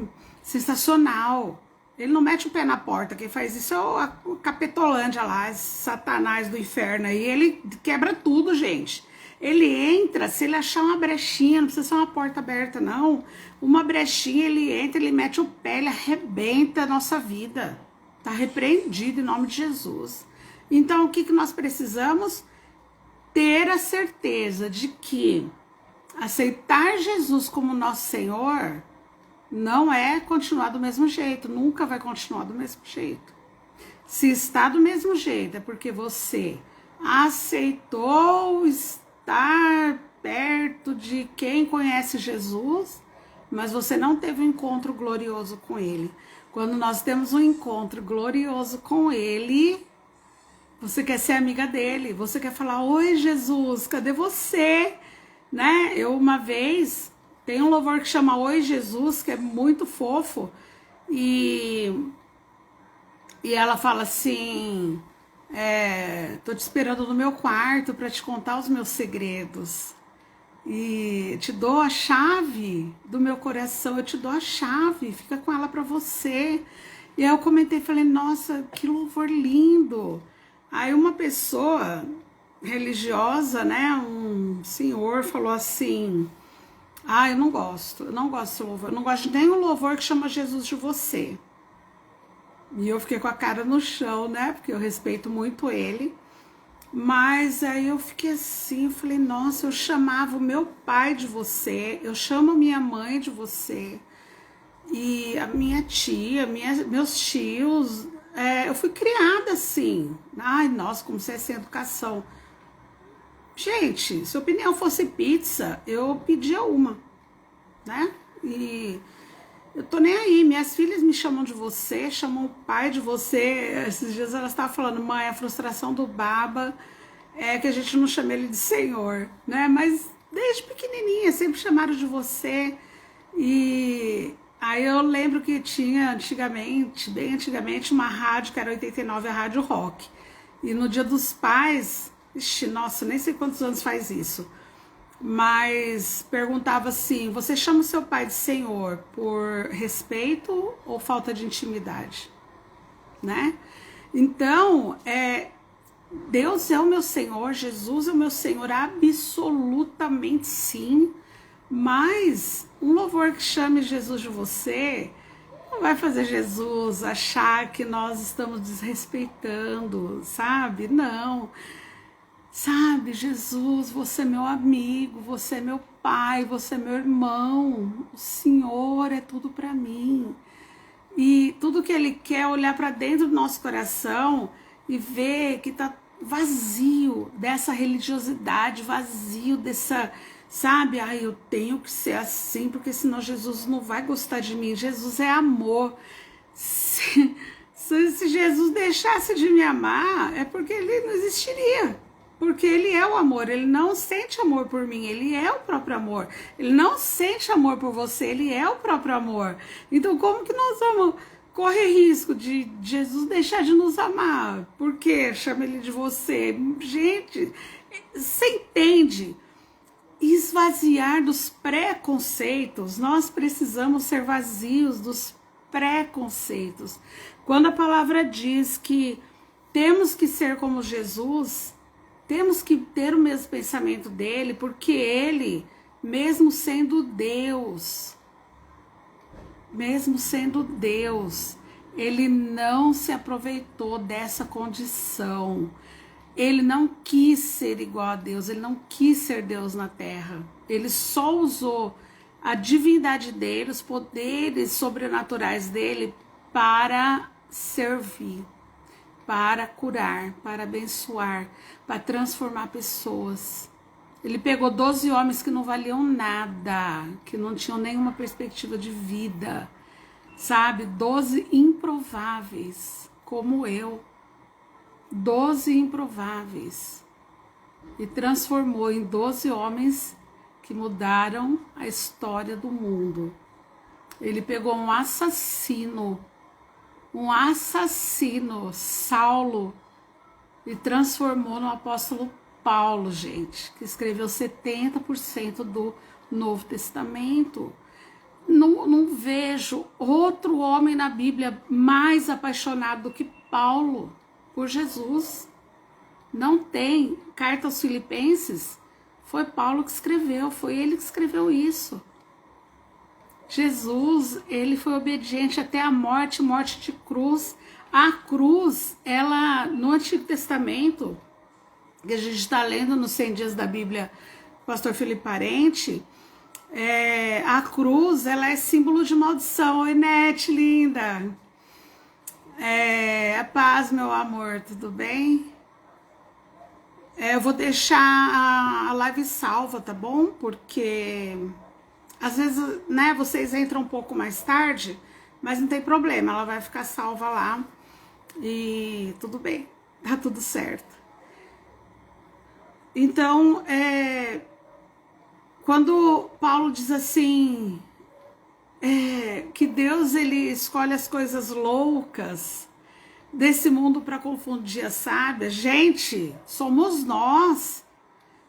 sensacional. Ele não mete o pé na porta. Quem faz isso é o Capetolândia lá, Satanás do inferno aí. Ele quebra tudo, gente. Ele entra, se ele achar uma brechinha, não precisa ser uma porta aberta, não. Uma brechinha, ele entra, ele mete o pé, ele arrebenta a nossa vida. Tá repreendido em nome de Jesus. Então, o que nós precisamos? Ter a certeza de que aceitar Jesus como nosso Senhor não é continuar do mesmo jeito, nunca vai continuar do mesmo jeito. Se está do mesmo jeito, é porque você aceitou estar perto de quem conhece Jesus, mas você não teve um encontro glorioso com Ele. Quando nós temos um encontro glorioso com Ele, você quer ser amiga dele, você quer falar, oi Jesus, cadê você? Né? Eu uma vez, tem um louvor que chama Oi Jesus, que é muito fofo, e ela fala assim, tô te esperando no meu quarto para te contar os meus segredos, e te dou a chave do meu coração, eu te dou a chave, fica com ela para você. E aí eu comentei, falei, nossa, que louvor lindo. Aí uma pessoa religiosa, né, um senhor falou assim, eu não gosto desse louvor, eu não gosto de nenhum louvor que chama Jesus de você. E eu fiquei com a cara no chão, né, porque eu respeito muito ele, mas aí eu fiquei assim, falei, nossa, eu chamava o meu pai de você, eu chamo a minha mãe de você, e a minha tia, meus tios, eu fui criada assim. Ai, nossa, como você é sem educação. Gente, se a opinião fosse pizza, eu pedia uma, né? E eu tô nem aí, minhas filhas me chamam de você, chamam o pai de você. Esses dias elas estavam falando, mãe, a frustração do Baba é que a gente não chama ele de senhor, né? Mas desde pequenininha sempre chamaram de você. E aí eu lembro que tinha antigamente, bem antigamente, uma rádio que era 89, a Rádio Rock. E no Dia dos Pais, nossa, nem sei quantos anos faz isso, mas perguntava assim, você chama o seu pai de senhor por respeito ou falta de intimidade? Né? Então, Deus é o meu Senhor, Jesus é o meu Senhor, absolutamente sim, mas um louvor que chame Jesus de você não vai fazer Jesus achar que nós estamos desrespeitando, sabe? Não. Sabe, Jesus, você é meu amigo, você é meu pai, você é meu irmão, o Senhor é tudo para mim. E tudo que Ele quer é olhar para dentro do nosso coração e ver que tá vazio dessa religiosidade, vazio dessa, sabe? Eu tenho que ser assim, porque senão Jesus não vai gostar de mim. Jesus é amor. Se Jesus deixasse de me amar, é porque Ele não existiria. Porque Ele é o amor, Ele não sente amor por mim, Ele é o próprio amor. Ele não sente amor por você, Ele é o próprio amor. Então como que nós vamos correr risco de Jesus deixar de nos amar? Por quê? Chama Ele de você. Gente, você entende? Esvaziar dos preconceitos, nós precisamos ser vazios dos preconceitos. Quando a palavra diz que temos que ser como Jesus, Temos que ter o mesmo pensamento dele, porque ele, mesmo sendo Deus, ele não se aproveitou dessa condição. Ele não quis ser igual a Deus, ele não quis ser Deus na terra. Ele só usou a divindade dele, os poderes sobrenaturais dele para servir, para curar, para abençoar, para transformar pessoas. Ele pegou 12 homens que não valiam nada, que não tinham nenhuma perspectiva de vida, sabe? 12 improváveis, como eu. 12 improváveis. E transformou em 12 homens que mudaram a história do mundo. Ele pegou um assassino, Saulo, e transformou no apóstolo Paulo, gente, que escreveu 70% do Novo Testamento. Não vejo outro homem na Bíblia mais apaixonado do que Paulo por Jesus. Não tem. Carta aos Filipenses, foi Paulo que escreveu, foi ele que escreveu isso. Jesus, ele foi obediente até a morte de cruz. A cruz, ela, no Antigo Testamento, que a gente está lendo nos 100 dias da Bíblia, pastor Felipe Parente, a cruz, ela é símbolo de maldição. Oi, Nete, linda. A paz, meu amor, tudo bem? Eu vou deixar a live salva, tá bom? Porque às vezes, né, vocês entram um pouco mais tarde, mas não tem problema, ela vai ficar salva lá e tudo bem, tá tudo certo. Então, quando Paulo diz assim, que Deus, ele escolhe as coisas loucas desse mundo para confundir as sábias, gente, somos nós.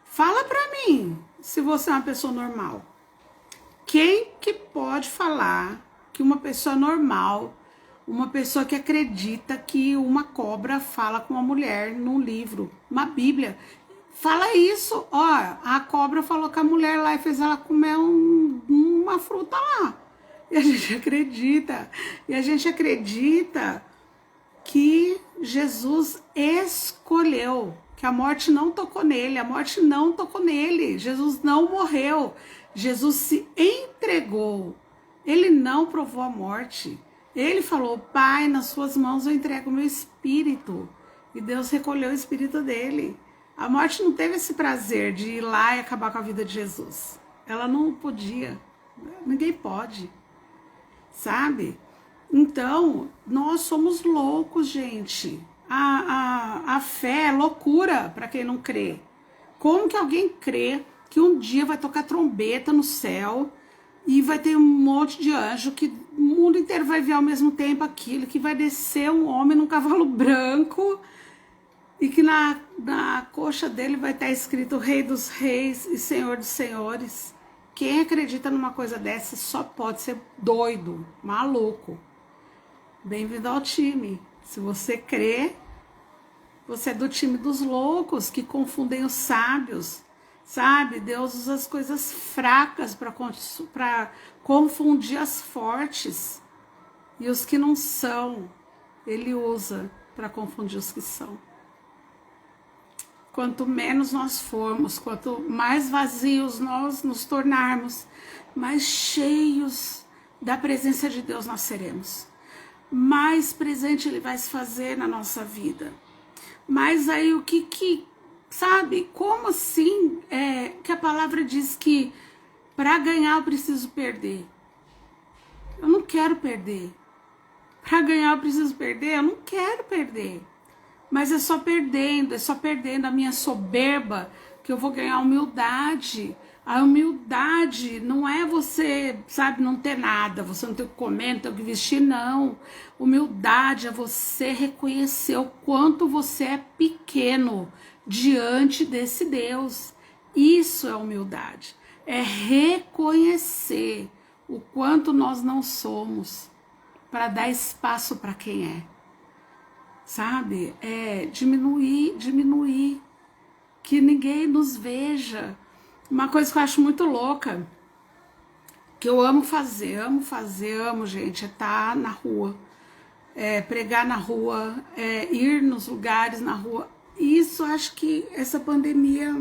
Fala pra mim, se você é uma pessoa normal. Quem que pode falar que uma pessoa normal, uma pessoa que acredita que uma cobra fala com uma mulher num livro, uma Bíblia, fala isso? Ó, a cobra falou com a mulher lá e fez ela comer uma fruta lá. E a gente acredita que Jesus escolheu, que a morte não tocou nele, Jesus não morreu, Jesus se entregou, ele não provou a morte, ele falou, Pai, nas suas mãos eu entrego o meu espírito, e Deus recolheu o espírito dele. A morte não teve esse prazer de ir lá e acabar com a vida de Jesus, ela não podia, ninguém pode, sabe? Então, nós somos loucos, gente. A fé é loucura para quem não crê. Como que alguém crê que um dia vai tocar trombeta no céu e vai ter um monte de anjo, que o mundo inteiro vai ver ao mesmo tempo aquilo, que vai descer um homem num cavalo branco e que na coxa dele vai estar escrito Rei dos Reis e Senhor dos Senhores? Quem acredita numa coisa dessa só pode ser doido, maluco. Bem-vindo ao time. Se você crê, você é do time dos loucos que confundem os sábios, sabe? Deus usa as coisas fracas para confundir as fortes. E os que não são, ele usa para confundir os que são. Quanto menos nós formos, quanto mais vazios nós nos tornarmos, mais cheios da presença de Deus nós seremos. Mais presente ele vai se fazer na nossa vida. Mas aí o que sabe, como assim que a palavra diz que para ganhar eu preciso perder? Eu não quero perder. Para ganhar eu preciso perder? Eu não quero perder. Mas é só perdendo a minha soberba que eu vou ganhar humildade. A humildade não é você, sabe, não ter nada, você não tem o que comer, não tem o que vestir, não. Humildade é você reconhecer o quanto você é pequeno diante desse Deus. Isso é humildade. É reconhecer o quanto nós não somos para dar espaço para quem é. Sabe? É diminuir. que ninguém nos veja. Uma coisa que eu acho muito louca, que eu amo fazer, amo, gente, é estar na rua, pregar na rua, ir nos lugares na rua. Isso, acho que essa pandemia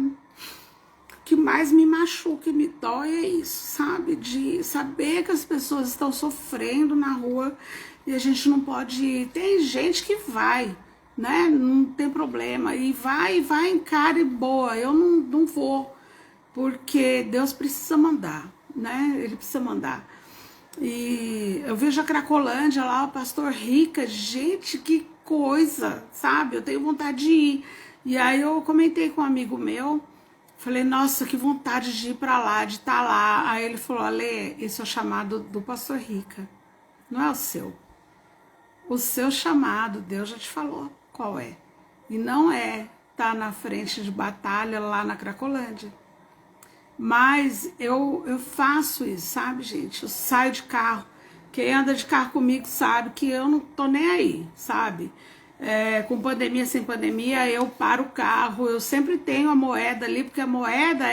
que mais me machuca e me dói é isso, sabe? De saber que as pessoas estão sofrendo na rua e a gente não pode ir. Tem gente que vai, né? Não tem problema. E vai em cara e boa. Eu não vou, porque Deus precisa mandar, né? Ele precisa mandar. E eu vejo a Cracolândia lá, o pastor Rica, gente, que coisa, sabe? Eu tenho vontade de ir. E aí eu comentei com um amigo meu, falei, nossa, que vontade de ir pra lá, de estar lá. Aí ele falou, Ale, esse é o chamado do pastor Rica, não é o seu. O seu chamado, Deus já te falou qual é. E não é estar na frente de batalha lá na Cracolândia. Mas eu faço isso, sabe, gente? Eu saio de carro. Quem anda de carro comigo sabe que eu não tô nem aí, sabe? Com pandemia, sem pandemia, eu paro o carro. Eu sempre tenho a moeda ali, porque a moeda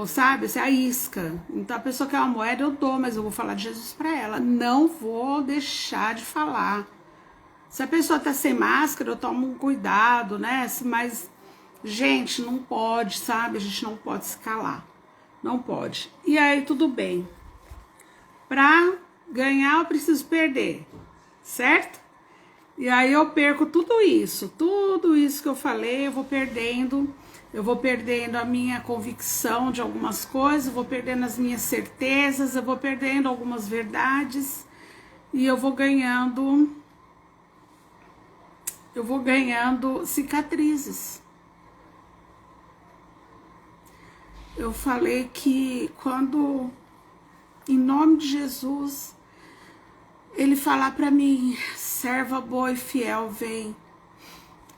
sabe, é a isca. Então a pessoa quer uma moeda, eu dou, mas eu vou falar de Jesus para ela. Não vou deixar de falar. Se a pessoa tá sem máscara, eu tomo um cuidado, né? Mas, gente, não pode, sabe? A gente não pode se calar. Não pode. E aí, tudo bem. Pra ganhar, eu preciso perder, certo? E aí eu perco tudo isso que eu falei, eu vou perdendo a minha convicção de algumas coisas, eu vou perdendo as minhas certezas, eu vou perdendo algumas verdades e eu vou ganhando cicatrizes. Eu falei que quando, em nome de Jesus, ele falar para mim, serva boa e fiel, vem,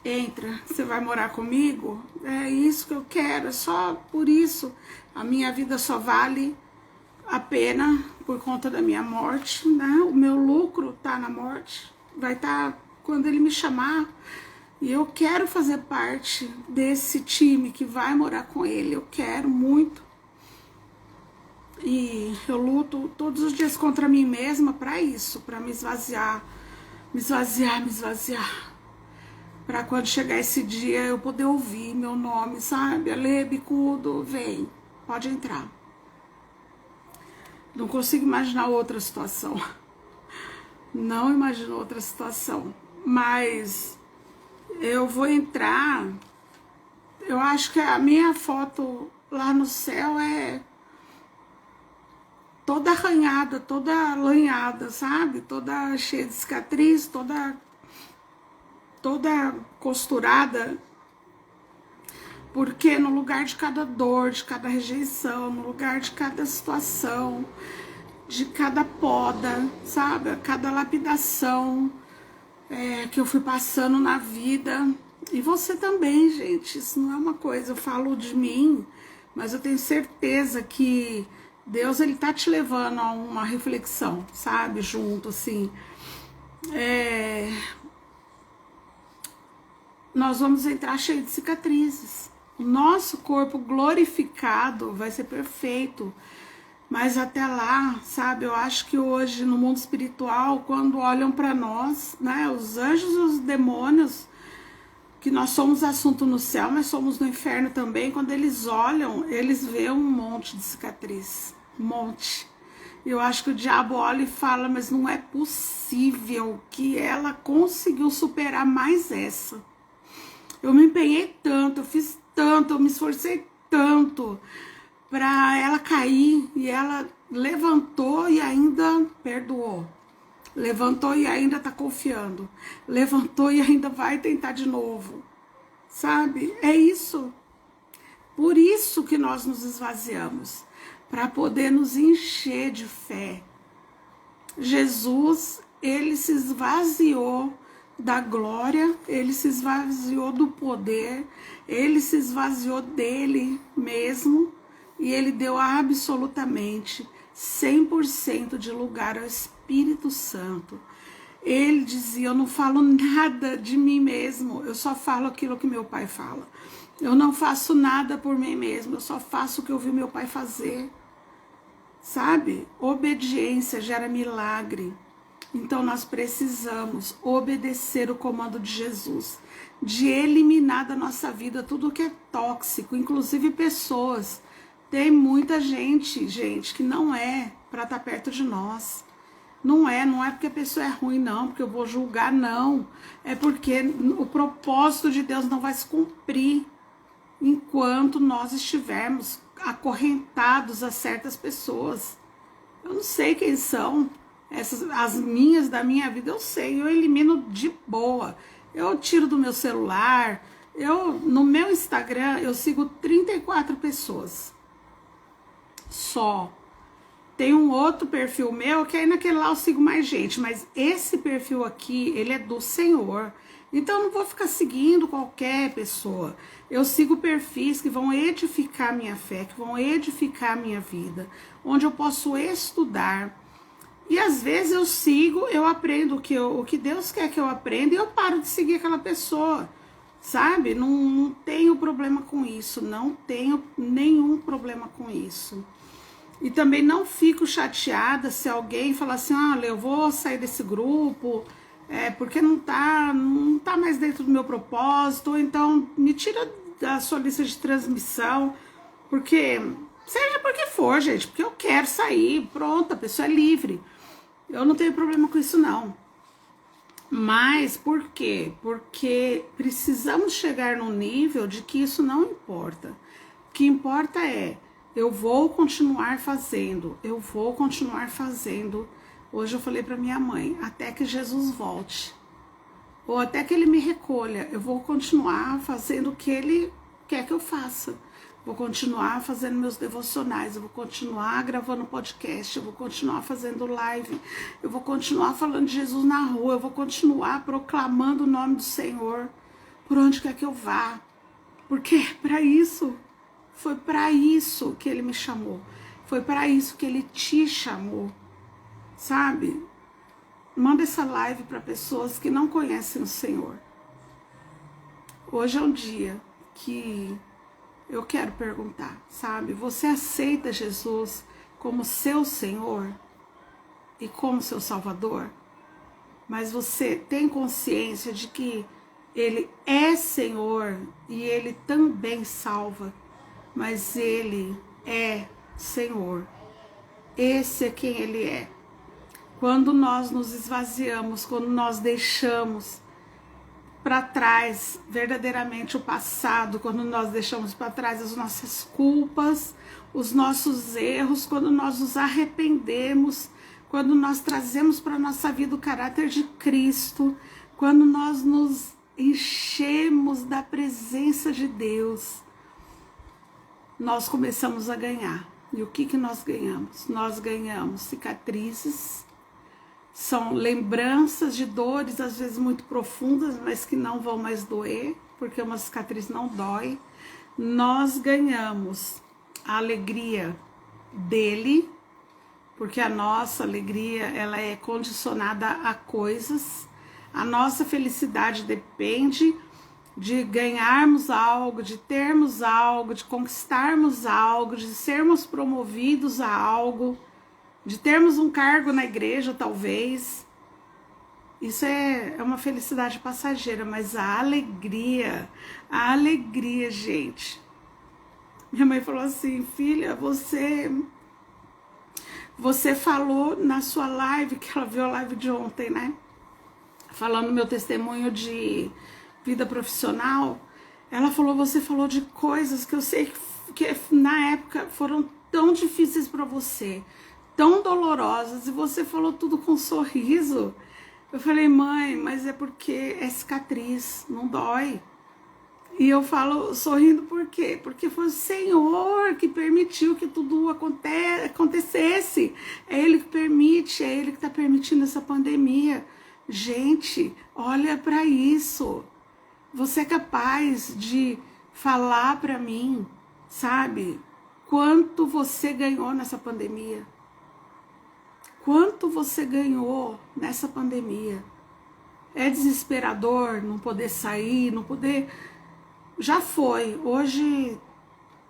entra, você vai morar comigo? É isso que eu quero, é só por isso. A minha vida só vale a pena por conta da minha morte, né? O meu lucro tá na morte, vai estar quando ele me chamar. E eu quero fazer parte desse time que vai morar com ele, eu quero muito. E eu luto todos os dias contra mim mesma para isso, para me esvaziar. Para quando chegar esse dia eu poder ouvir meu nome, sabe? Ale, bicudo, vem, pode entrar. Não consigo imaginar outra situação. Não imagino outra situação. Mas eu vou entrar. Eu acho que a minha foto lá no céu é toda arranhada, toda lanhada, sabe? Toda cheia de cicatriz, toda costurada. Porque no lugar de cada dor, de cada rejeição, no lugar de cada situação, de cada poda, sabe? Cada lapidação que eu fui passando na vida. E você também, gente. Isso não é uma coisa, eu falo de mim, mas eu tenho certeza que Deus, ele tá te levando a uma reflexão, sabe? Junto, assim. Nós vamos entrar cheio de cicatrizes. O nosso corpo glorificado vai ser perfeito. Mas até lá, sabe? Eu acho que hoje, no mundo espiritual, quando olham para nós, né? Os anjos e os demônios, que nós somos assunto no céu, mas somos no inferno também. Quando eles olham, eles veem um monte de cicatriz. Um monte. Eu acho que o diabo olha e fala, mas não é possível que ela conseguiu superar mais essa. Eu me empenhei tanto, eu fiz tanto, eu me esforcei tanto para ela cair, e ela levantou e ainda perdoou. Levantou e ainda tá confiando. Levantou e ainda vai tentar de novo. Sabe? É isso. Por isso que nós nos esvaziamos. Para poder nos encher de fé. Jesus, ele se esvaziou da glória, ele se esvaziou do poder, ele se esvaziou dele mesmo. E ele deu absolutamente 100% de lugar ao Espírito Santo. Ele dizia, eu não falo nada de mim mesmo, eu só falo aquilo que meu pai fala. Eu não faço nada por mim mesmo, eu só faço o que eu vi meu pai fazer. Sabe? Obediência gera milagre. Então nós precisamos obedecer o comando de Jesus, de eliminar da nossa vida tudo que é tóxico, inclusive pessoas. Tem muita gente, que não é para estar perto de nós. Não é porque a pessoa é ruim, não, porque eu vou julgar, não. É porque o propósito de Deus não vai se cumprir enquanto nós estivermos acorrentados a certas pessoas. Eu não sei quem são, as minhas da minha vida eu sei, eu elimino de boa. Eu tiro do meu celular, no meu Instagram eu sigo 34 pessoas. Só. Tem um outro perfil meu que aí naquele lá eu sigo mais gente, mas esse perfil aqui, ele é do Senhor. Então eu não vou ficar seguindo qualquer pessoa. Eu sigo perfis que vão edificar minha fé, que vão edificar minha vida, onde eu posso estudar. E às vezes eu sigo, eu aprendo o que Deus quer que eu aprenda e eu paro de seguir aquela pessoa, sabe? Não tenho problema com isso, não tenho nenhum problema com isso. E também não fico chateada se alguém falar assim, olha, eu vou sair desse grupo, porque não tá mais dentro do meu propósito, ou então me tira da sua lista de transmissão, porque, seja por que for, gente, porque eu quero sair, pronto, a pessoa é livre. Eu não tenho problema com isso, não. Mas por quê? Porque precisamos chegar num nível de que isso não importa. O que importa é, eu vou continuar fazendo. Hoje eu falei para minha mãe, até que Jesus volte, ou até que ele me recolha, eu vou continuar fazendo o que ele quer que eu faça. Vou continuar fazendo meus devocionais, eu vou continuar gravando podcast, eu vou continuar fazendo live, eu vou continuar falando de Jesus na rua, eu vou continuar proclamando o nome do Senhor por onde quer que eu vá. Porque para isso, foi para isso que ele me chamou, foi para isso que ele te chamou, sabe? Manda essa live para pessoas que não conhecem o Senhor. Hoje é um dia que eu quero perguntar, sabe? Você aceita Jesus como seu Senhor e como seu Salvador? Mas você tem consciência de que Ele é Senhor e Ele também salva, mas Ele é Senhor. Esse é quem Ele é. Quando nós nos esvaziamos, quando nós deixamos para trás verdadeiramente o passado, quando nós deixamos para trás as nossas culpas, os nossos erros, quando nós nos arrependemos, quando nós trazemos para a nossa vida o caráter de Cristo, quando nós nos enchemos da presença de Deus, nós começamos a ganhar. E o que nós ganhamos? Nós ganhamos cicatrizes, são lembranças de dores, às vezes muito profundas, mas que não vão mais doer, porque uma cicatriz não dói. Nós ganhamos a alegria dele, porque a nossa alegria ela é condicionada a coisas. A nossa felicidade depende de ganharmos algo, de termos algo, de conquistarmos algo, de sermos promovidos a algo, de termos um cargo na igreja, talvez. Isso é uma felicidade passageira, mas a alegria, gente. Minha mãe falou assim, filha, você falou na sua live, que ela viu a live de ontem, né? Falando meu testemunho de vida profissional. Ela falou, você falou de coisas que eu sei que na época foram tão difíceis para você, tão dolorosas, e você falou tudo com um sorriso. Eu falei, mãe, mas é porque é cicatriz, não dói. E eu falo sorrindo por quê? Porque foi o Senhor que permitiu que tudo acontecesse. É Ele que permite, é Ele que está permitindo essa pandemia. Gente, olha para isso. Você é capaz de falar para mim, sabe, quanto você ganhou nessa pandemia? Quanto você ganhou nessa pandemia? É desesperador não poder sair, não poder... Já foi. Hoje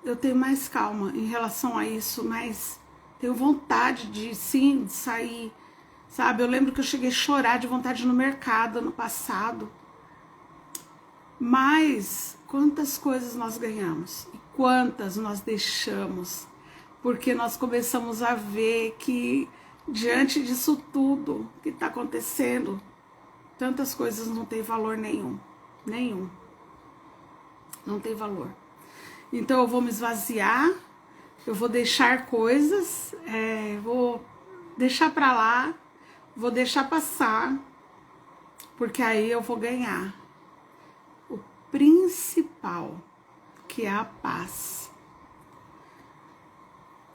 eu tenho mais calma em relação a isso, mas tenho vontade de, sim, de sair, sabe? Eu lembro que eu cheguei a chorar de vontade de ir no mercado ano passado. Mas quantas coisas nós ganhamos e quantas nós deixamos, porque nós começamos a ver que diante disso tudo que está acontecendo, tantas coisas não tem valor nenhum, não tem valor. Então eu vou me esvaziar, eu vou deixar coisas, vou deixar para lá, vou deixar passar, porque aí eu vou ganhar o principal, que é a paz.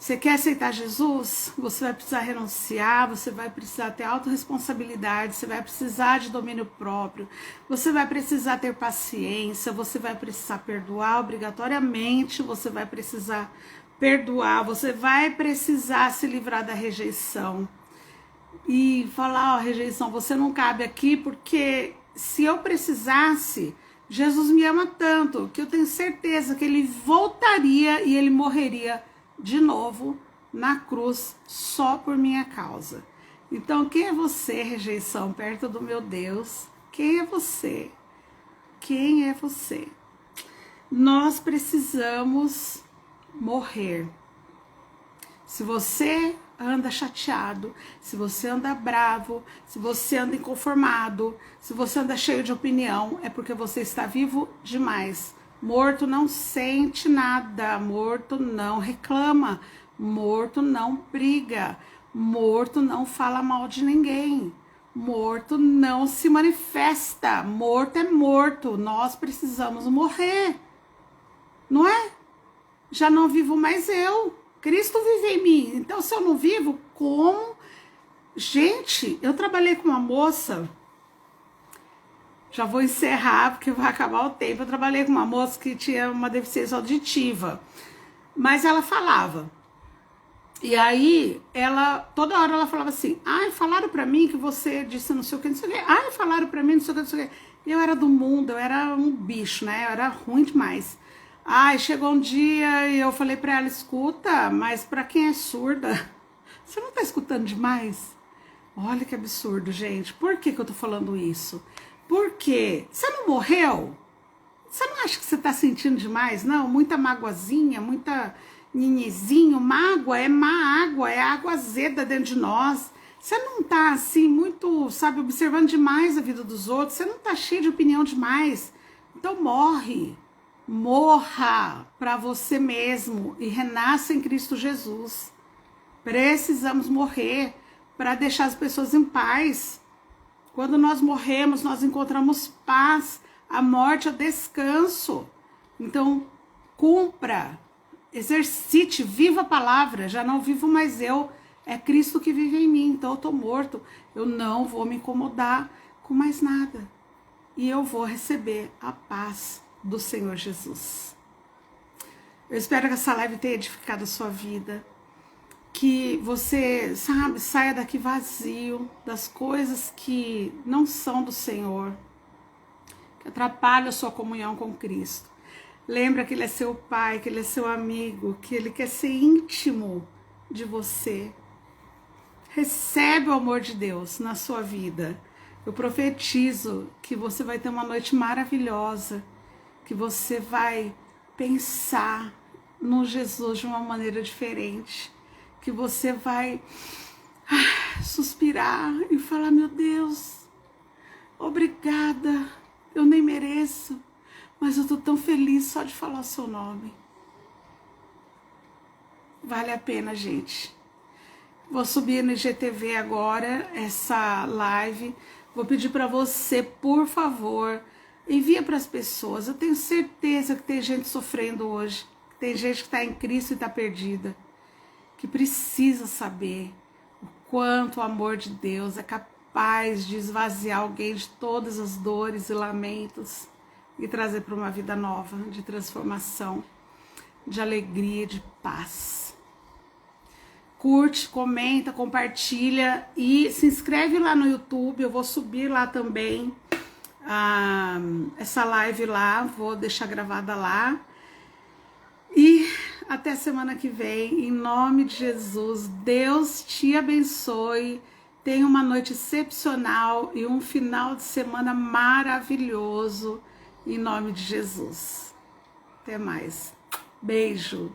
Você quer aceitar Jesus? Você vai precisar renunciar, você vai precisar ter autorresponsabilidade, você vai precisar de domínio próprio, você vai precisar ter paciência, você vai precisar perdoar obrigatoriamente, você vai precisar perdoar, você vai precisar se livrar da rejeição. E falar, ó, rejeição, você não cabe aqui, porque se eu precisasse, Jesus me ama tanto, que eu tenho certeza que ele voltaria e ele morreria de novo na cruz só por minha causa. Então, quem é você, rejeição, perto do meu Deus? Quem é você? Quem é você? Nós precisamos morrer. Se você anda chateado, se você anda bravo, se você anda inconformado, se você anda cheio de opinião, é porque você está vivo demais. Morto não sente nada, morto não reclama, morto não briga, morto não fala mal de ninguém, morto não se manifesta, morto é morto, nós precisamos morrer, não é? Já não vivo mais eu, Cristo vive em mim, então se eu não vivo, como? Gente, eu trabalhei com uma moça... Já vou encerrar, porque vai acabar o tempo. Eu trabalhei com uma moça que tinha uma deficiência auditiva, mas ela falava. E aí, toda hora ela falava assim, ai, falaram pra mim que você disse não sei o que, não sei o que. Ai, falaram pra mim não sei o que, não sei o que. E eu era do mundo, eu era um bicho, né? Eu era ruim demais. Ai, chegou um dia e eu falei pra ela, escuta, mas pra quem é surda, você não tá escutando demais? Olha que absurdo, gente. Por que eu tô falando isso? Porque você não morreu? Você não acha que você tá sentindo demais? Não, muita magoazinha, muita ninizinho. Mágoa é má água, é água azeda dentro de nós. Você não tá assim muito, sabe, observando demais a vida dos outros. Você não tá cheio de opinião demais. Então morre. Morra para você mesmo e renasça em Cristo Jesus. Precisamos morrer para deixar as pessoas em paz. Quando nós morremos, nós encontramos paz. A morte é descanso. Então, cumpra, exercite, viva a palavra. Já não vivo mais eu, é Cristo que vive em mim. Então, eu estou morto. Eu não vou me incomodar com mais nada. E eu vou receber a paz do Senhor Jesus. Eu espero que essa live tenha edificado a sua vida. Que você, sabe, saia daqui vazio das coisas que não são do Senhor, que atrapalham a sua comunhão com Cristo. Lembra que Ele é seu Pai, que Ele é seu amigo, que Ele quer ser íntimo de você. Recebe o amor de Deus na sua vida. Eu profetizo que você vai ter uma noite maravilhosa, que você vai pensar no Jesus de uma maneira diferente, que você vai suspirar e falar, meu Deus, obrigada, eu nem mereço, mas eu tô tão feliz só de falar o seu nome. Vale a pena, gente. Vou subir no IGTV agora, essa live, vou pedir para você, por favor, envia para as pessoas. Eu tenho certeza que tem gente sofrendo hoje, que tem gente que está em Cristo e está perdida, que precisa saber o quanto o amor de Deus é capaz de esvaziar alguém de todas as dores e lamentos e trazer para uma vida nova, de transformação, de alegria, de paz. curte, comenta, compartilha e se inscreve lá no YouTube. Eu vou subir lá também essa live lá, vou deixar gravada lá. E até semana que vem, em nome de Jesus. Deus te abençoe. Tenha uma noite excepcional e um final de semana maravilhoso, em nome de Jesus. Até mais. Beijo.